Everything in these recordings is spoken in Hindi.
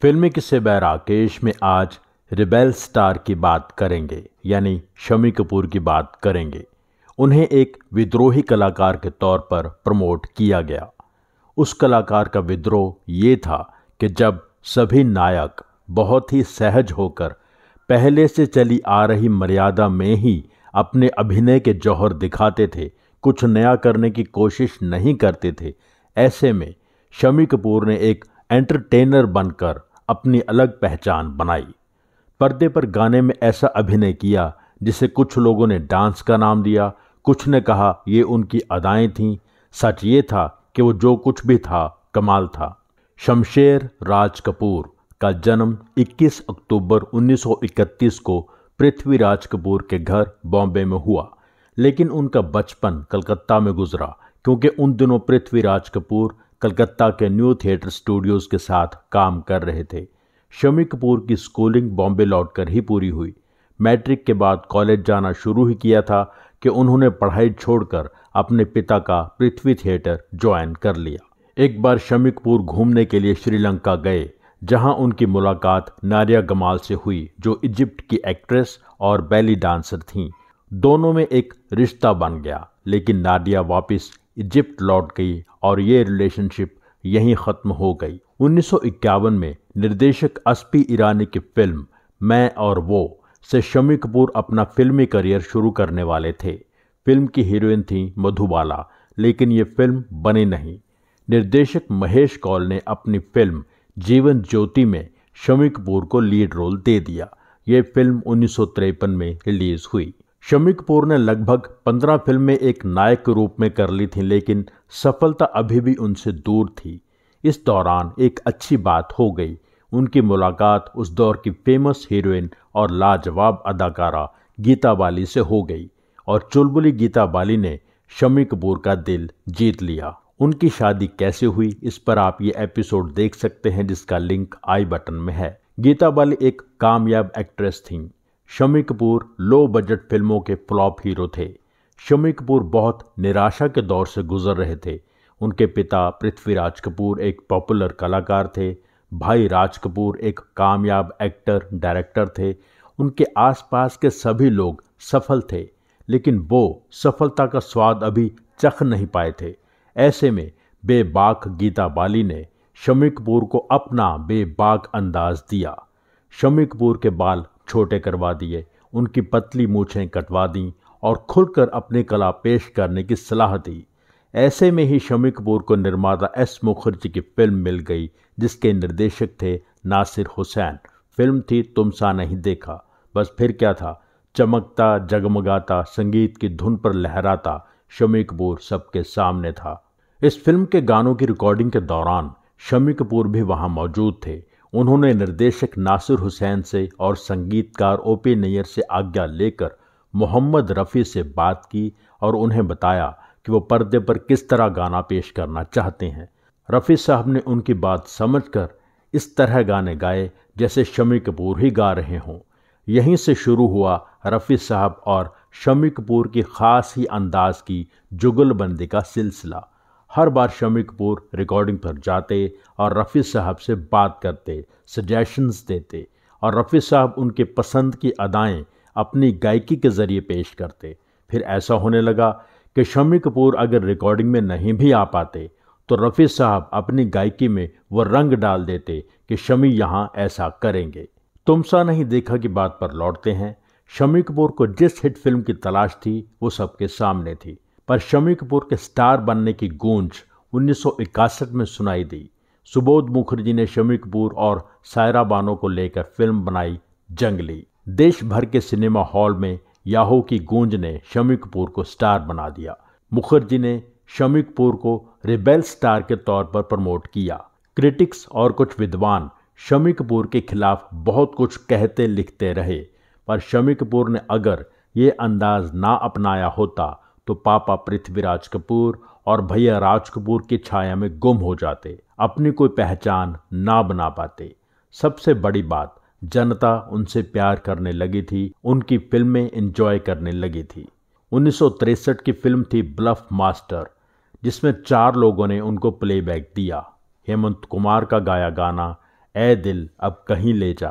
फिल्मी किस्से बाय राकेश में आज रिबेल स्टार की बात करेंगे, यानी शम्मी कपूर की बात करेंगे। उन्हें एक विद्रोही कलाकार के तौर पर प्रमोट किया गया। उस कलाकार का विद्रोह ये था कि जब सभी नायक बहुत ही सहज होकर पहले से चली आ रही मर्यादा में ही अपने अभिनय के जौहर दिखाते थे, कुछ नया करने की कोशिश नहीं करते थे, ऐसे में शम्मी कपूर ने एक एंटरटेनर बनकर अपनी अलग पहचान बनाई। पर्दे पर गाने में ऐसा अभिनय किया जिसे कुछ लोगों ने डांस का नाम दिया, कुछ ने कहा ये उनकी अदाएं थीं। सच ये था कि वो जो कुछ भी था कमाल था। शमशेर राज कपूर का जन्म 21 अक्टूबर 1931 को पृथ्वीराज कपूर के घर बॉम्बे में हुआ, लेकिन उनका बचपन कलकत्ता में गुजरा क्योंकि उन दिनों पृथ्वीराज कपूर कलकत्ता के न्यू थिएटर स्टूडियोज़ के साथ काम कर रहे थे। शम्मी कपूर की स्कूलिंग बॉम्बे लौटकर ही पूरी हुई। मैट्रिक के बाद कॉलेज जाना शुरू ही किया था कि उन्होंने पढ़ाई छोड़कर अपने पिता का पृथ्वी थिएटर ज्वाइन कर लिया। एक बार शम्मी कपूर घूमने के लिए श्रीलंका गए, जहां उनकी मुलाकात नाडिया गमाल से हुई, जो इजिप्ट की एक्ट्रेस और बैली डांसर थीं। दोनों में एक रिश्ता बन गया, लेकिन नाडिया वापस इजिप्ट लौट गई और ये रिलेशनशिप यहीं ख़त्म हो गई। 1951 में निर्देशक अस्पी ईरानी की फिल्म मैं और वो से शम्मी कपूर अपना फिल्मी करियर शुरू करने वाले थे। फिल्म की हीरोइन थी मधुबाला, लेकिन ये फिल्म बनी नहीं। निर्देशक महेश कौल ने अपनी फिल्म जीवन ज्योति में शम्मी कपूर को लीड रोल दे दिया। ये फिल्म 1953 में रिलीज हुई। शम्मी कपूर ने लगभग 15 फिल्में एक नायक के रूप में कर ली थीं, लेकिन सफलता अभी भी उनसे दूर थी। इस दौरान एक अच्छी बात हो गई। उनकी मुलाकात उस दौर की फेमस हीरोइन और लाजवाब अदाकारा गीता बाली से हो गई और चुलबुली गीता बाली ने शम्मी कपूर का दिल जीत लिया। उनकी शादी कैसे हुई, इस पर आप ये एपिसोड देख सकते हैं, जिसका लिंक आई बटन में है। गीता बाली एक कामयाब एक्ट्रेस थीं। शम्मी कपूर लो बजट फिल्मों के फ्लॉप हीरो थे। शम्मी कपूर बहुत निराशा के दौर से गुजर रहे थे। उनके पिता पृथ्वीराज कपूर एक पॉपुलर कलाकार थे। भाई राज कपूर एक कामयाब एक्टर डायरेक्टर थे। उनके आसपास के सभी लोग सफल थे, लेकिन वो सफलता का स्वाद अभी चख नहीं पाए थे। ऐसे में बेबाक गीता बाली ने शम्मी कपूर को अपना बेबाक अंदाज दिया। शम्मी कपूर के बाल छोटे करवा दिए, उनकी पतली मूछें कटवा दी और खुलकर अपनी कला पेश करने की सलाह दी। ऐसे में ही शम्मी कपूर को निर्माता एस मुखर्जी की फिल्म मिल गई, जिसके निर्देशक थे नासिर हुसैन। फिल्म थी तुम सा नहीं देखा। बस फिर क्या था, चमकता जगमगाता संगीत की धुन पर लहराता शम्मी कपूर सबके सामने था। इस फिल्म के गानों की रिकॉर्डिंग के दौरान शम्मी कपूर भी वहां मौजूद थे। उन्होंने निर्देशक नासिर हुसैन से और संगीतकार ओपी नैयर से आज्ञा लेकर मोहम्मद रफ़ी से बात की और उन्हें बताया कि वो पर्दे पर किस तरह गाना पेश करना चाहते हैं। रफ़ी साहब ने उनकी बात समझकर इस तरह गाने गाए जैसे शम्मी कपूर ही गा रहे हों। यहीं से शुरू हुआ रफ़ी साहब और शम्मी कपूर की ख़ास ही अंदाज की जुगलबंदी का सिलसिला। हर बार शम्मी कपूर रिकॉर्डिंग पर जाते और रफ़ी साहब से बात करते, सजेशंस देते और रफ़ी साहब उनके पसंद की अदाएं अपनी गायकी के ज़रिए पेश करते। फिर ऐसा होने लगा कि शम्मी कपूर अगर रिकॉर्डिंग में नहीं भी आ पाते तो रफ़ी साहब अपनी गायकी में वो रंग डाल देते कि शम्मी यहाँ ऐसा करेंगे। तुम सा नहीं देखा की बात पर लौटते हैं। शम्मी कपूर को जिस हिट फिल्म की तलाश थी वो सबके सामने थी, पर शम्मी कपूर के स्टार बनने की गूंज 1961 में सुनाई दी। सुबोध मुखर्जी ने शम्मी कपूर और सायरा बानो को लेकर फिल्म बनाई जंगली। देश भर के सिनेमा हॉल में याहो की गूंज ने शम्मी कपूर को स्टार बना दिया। मुखर्जी ने शम्मी कपूर को रिबेल स्टार के तौर पर प्रमोट किया। क्रिटिक्स और कुछ विद्वान शम्मी कपूर के खिलाफ बहुत कुछ कहते लिखते रहे, पर शम्मी कपूर ने अगर ये अंदाज ना अपनाया होता तो पापा पृथ्वीराज कपूर और भैया राज कपूर की छाया में गुम हो जाते, अपनी कोई पहचान ना बना पाते। सबसे बड़ी बात, जनता उनसे प्यार करने लगी थी, उनकी फिल्में एंजॉय करने लगी थी। 1963 की फिल्म थी ब्लफ मास्टर, जिसमें 4 लोगों ने उनको प्लेबैक दिया। हेमंत कुमार का गाया गाना ए दिल अब कहीं ले जा।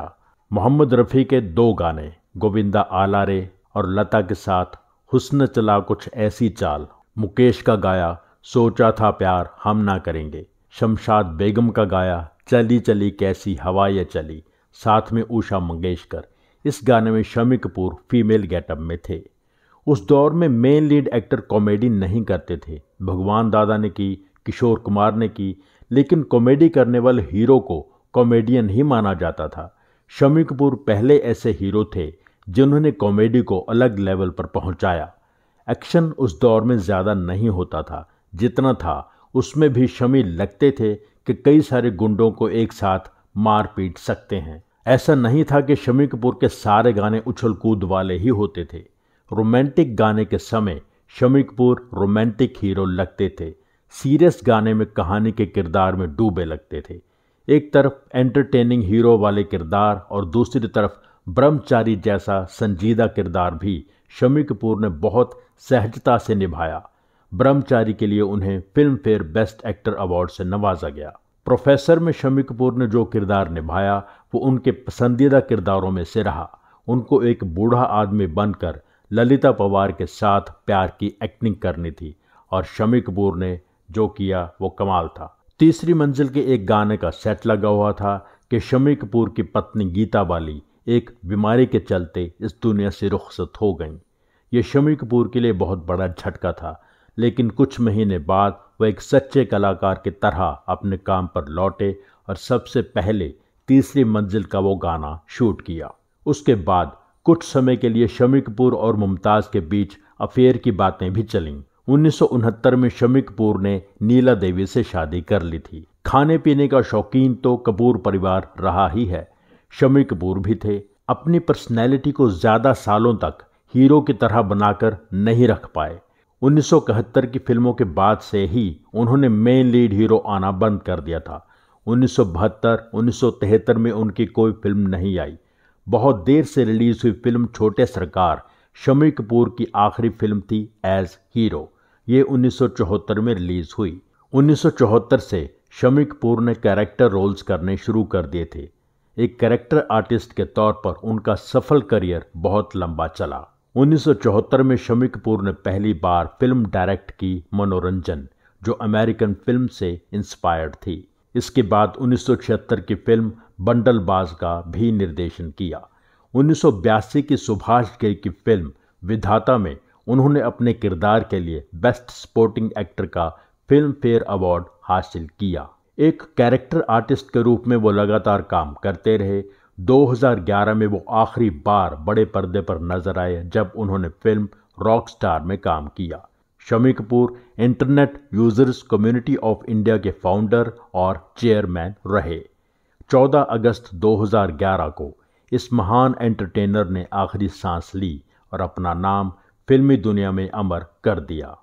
मोहम्मद रफ़ी के 2 गाने गोविंदा आला रे और लता के साथ हुस्न चला कुछ ऐसी चाल। मुकेश का गाया सोचा था प्यार हम ना करेंगे। शमशाद बेगम का गाया चली चली कैसी हवा ये चली, साथ में उषा मंगेशकर। इस गाने में शम्मी कपूर फीमेल गेटअप में थे। उस दौर में मेन लीड एक्टर कॉमेडी नहीं करते थे। भगवान दादा ने की, किशोर कुमार ने की, लेकिन कॉमेडी करने वाले हीरो को कॉमेडियन ही माना जाता था। शम्मी कपूर पहले ऐसे हीरो थे जिन्होंने कॉमेडी को अलग लेवल पर पहुंचाया। एक्शन उस दौर में ज़्यादा नहीं होता था, जितना था उसमें भी शम्मी लगते थे कि कई सारे गुंडों को एक साथ मार पीट सकते हैं। ऐसा नहीं था कि शम्मी कपूर के सारे गाने उछल कूद वाले ही होते थे। रोमांटिक गाने के समय शम्मी कपूर रोमांटिक हीरो लगते थे। सीरियस गाने में कहानी के किरदार में डूबे लगते थे। एक तरफ एंटरटेनिंग हीरो वाले किरदार और दूसरी तरफ ब्रह्मचारी जैसा संजीदा किरदार भी शम्मी कपूर ने बहुत सहजता से निभाया। ब्रह्मचारी के लिए उन्हें film fair best actor award से नवाजा गया। प्रोफेसर में शम्मी कपूर ने जो किरदार निभाया वो उनके पसंदीदा किरदारों में से रहा। उनको एक बूढ़ा आदमी बनकर ललिता पवार के साथ प्यार की एक्टिंग करनी थी और शम्मी कपूर ने जो किया वो कमाल था। तीसरी मंजिल के एक गाने का सेट लगा हुआ था कि शम्मी कपूर की पत्नी गीता बाली एक बीमारी के चलते इस दुनिया से रुखसत हो गईं। ये शम्मी कपूर के लिए बहुत बड़ा झटका था, लेकिन कुछ महीने बाद वह एक सच्चे कलाकार की तरह अपने काम पर लौटे और सबसे पहले तीसरी मंजिल का वो गाना शूट किया। उसके बाद कुछ समय के लिए शम्मी कपूर और मुमताज़ के बीच अफेयर की बातें भी चलीं। 1969 में शम्मी कपूर ने नीला देवी से शादी कर ली थी। खाने पीने का शौकीन तो कपूर परिवार रहा ही है। शम्मी कपूर भी थे। अपनी पर्सनैलिटी को ज़्यादा सालों तक हीरो की तरह बनाकर नहीं रख पाए। 1971 की फिल्मों के बाद से ही उन्होंने मेन लीड हीरो आना बंद कर दिया था। 1972-1973 में उनकी कोई फिल्म नहीं आई। बहुत देर से रिलीज हुई फिल्म छोटे सरकार शम्मी कपूर की आखिरी फिल्म थी एज हीरो। ये 1974 में रिलीज हुई। 1974 से शम्मी कपूर ने कैरेक्टर रोल्स करने शुरू कर दिए थे। एक कैरेक्टर आर्टिस्ट के तौर पर उनका सफल करियर बहुत लंबा चला। 1974 में शम्मी कपूर ने पहली बार फिल्म डायरेक्ट की मनोरंजन, जो अमेरिकन फिल्म से इंस्पायर्ड थी। इसके बाद 1976 की फिल्म बंडलबाज का भी निर्देशन किया। 1982 की सुभाष घई की फिल्म विधाता में उन्होंने अपने किरदार के लिए बेस्ट सपोर्टिंग एक्टर का फिल्म फेयर अवार्ड हासिल किया। एक कैरेक्टर आर्टिस्ट के रूप में वो लगातार काम करते रहे। 2011 में वो आखिरी बार बड़े पर्दे पर नजर आए जब उन्होंने फिल्म रॉकस्टार में काम किया। Shammi Kapoor internet users community of India के फाउंडर और चेयरमैन रहे। 14 अगस्त 2011 को इस महान एंटरटेनर ने आखिरी सांस ली और अपना नाम फिल्मी दुनिया में अमर कर दिया।